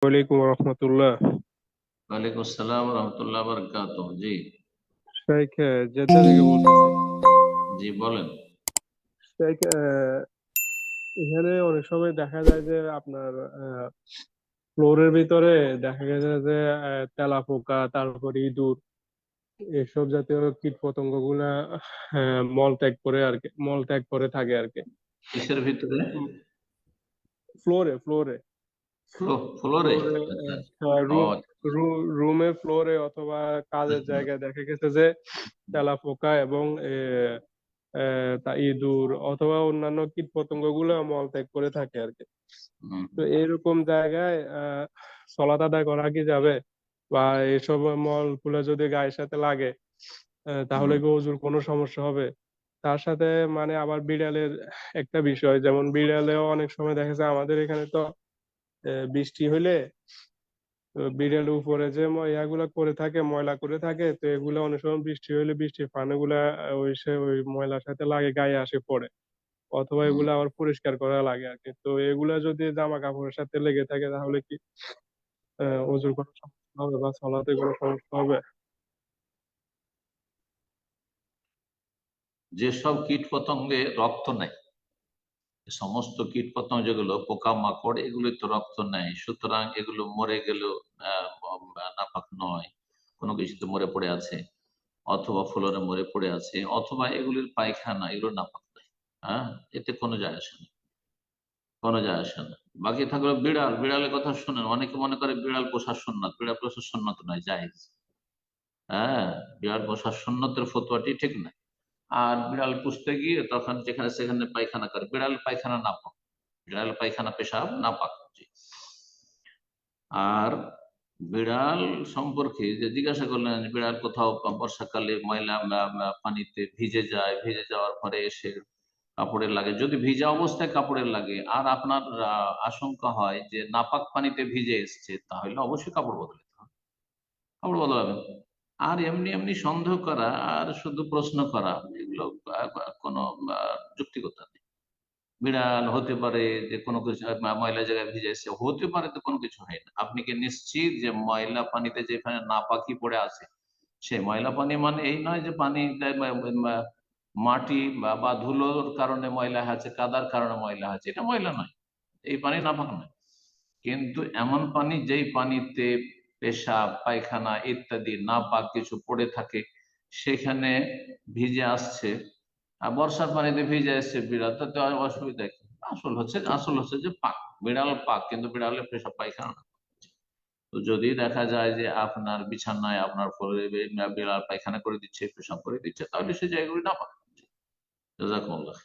ওয়ালাইকুম রহমতুল্লাহ। ওয়ালাইকুম আসসালাম রহমতুল্লাহ বারাকাতুহ। জি। শেখ জেদ্দা থেকে বলতেছি। জি বলেন। শেখ এখানে অনেক সময় দেখা যায় যে আপনার ফ্লোরের ভিতরে দেখা গেছে যে তেলাপোকা, তারপর ইঁদুর, এসব জাতীয় কীট পতঙ্গ গুলা মল ত্যাগ করে আর কি, মল ত্যাগ করে থাকে আর কি। কিসের ভিতরে? ফ্লোরে ফ্লোরে ফ্লোরে? ফ্লোরে আচ্ছা। ও রুম আচ্ছা। রুমে ফ্লোরে অথবা কাজের জায়গায় দেখা গেছে যে তেলাপোকা এবং তা ইঁদুর অথবা অন্যান্য কীট পতঙ্গ গুলো মলত্যাগ করে থাকে আর কি। হুম। তো এরকম জায়গায় সলাত আদায় করা কি যাবে? বা এসব মল গুলো যদি গায়ের সাথে লাগে তাহলে হুম। কি ওজুর কোনো সমস্যা হবে? তার সাথে মানে আবার বিড়ালের একটা বিষয়, যেমন বিড়ালেও অনেক সময় দেখা যায় আমাদের এখানে তো বৃষ্টি হলে বিড়ালের উপরে যে ইয়াগুলা করে থাকে, ময়লা করে থাকে, তো এগুলো অনেক সময় বৃষ্টি হলে বৃষ্টির পানিগুলা ওই ময়লার সাথে লাগে, গায়ে আসে পড়ে, অথবা হুম। এগুলো আবার পরিষ্কার করা লাগে আর কি। তো এগুলা যদি জামা কাপড়ের সাথে লেগে থাকে তাহলে কি ওজুর কোনো সমস্যা হবে বা সলাতে কোনো সমস্যা হবে? যেসব কীট পতঙ্গে রক্ত নাই, সমস্ত কীট পতঙ্গ যেগুলো পোকা মাকড় এগুলো তো রক্ত নেয়, সুতরাং এগুলো মরে গেলেও নাপাক নয়। কোনো কিছুতে মরে পড়ে আছে, অথবা ফ্লোরে মরে পড়ে আছে, অথবা এগুলির পায়খানা, এগুলো নাপাক নয়। হ্যাঁ, এতে কোনো যায় আসে না, কোনো যায় আসে না। বাকি থাকলো বিড়াল। বিড়ালের কথা শুনেন, অনেকে মনে করে বিড়াল পোষা সুন্নাত। বিড়াল পোষা সুন্নাত নয়, জায়েজ। হ্যাঁ, বিড়াল পোষা সুন্নতের ফতোয়াটি ঠিক না। আর বিড়াল পুষতে গিয়ে তখন যেখানে সেখানে পায়খানা করে, বিড়াল পায়খানা নাপাক। বিড়াল পায়খানা পেশাব নাপাক। জি। আর বিড়াল সম্পর্কে যে জিজ্ঞাসা করলেন, বিড়াল কোথাও বর্ষাকালে ময়লা পানিতে ভিজে যায়, ভিজে যাওয়ার পরে এসে কাপড়ের লাগে, যদি ভিজা অবস্থায় কাপড়ের লাগে আর আপনার আশঙ্কা হয় যে নাপাক পানিতে ভিজে এসছে, তাহলে অবশ্যই কাপড় বদলাতে হবে, কাপড় বদলাবেন। আর এমনি এমনি সন্দেহ করা আর শুধু প্রশ্ন করা, এগুলো কোনো যুক্তিগত নেই। বিড়াল হতে পারে যে কোনো কিছু ময়লা জায়গায় ভিজে এসছে, হতে পারে, তো কোনো কিছু হয় না। আপনি কি নিশ্চিত যে ময়লা পানিতে যেখানে নাপাকি পড়ে আছে, সেই ময়লা পানি মানে এই নয় যে পানি মাটি বা ধুলোর কারণে ময়লা আছে, কাদার কারণে ময়লা আছে, এটা ময়লা নয়, এই পানি নাপাক নয়। কিন্তু এমন পানি যেই পানিতে পেশাব পায়খানা ইত্যাদি নাপাক কিছু পড়ে থাকে, সেখানে ভিজে আসছে, আর বর্ষার পানিতে ভিজে আসছে বিড়াল, তাতে আর অসুবিধা কি? আসল হচ্ছে যে পাক, বিড়াল পাক, কিন্তু বিড়ালের পেশাব পায়খানা না। তো যদি দেখা যায় যে আপনার বিছানায় আপনার ফলে বিড়াল পায়খানা করে দিচ্ছে, পেশাব করে দিচ্ছে, তাহলে সে জায়গাগুলি না পাক। জাযাকুমুল্লাহ।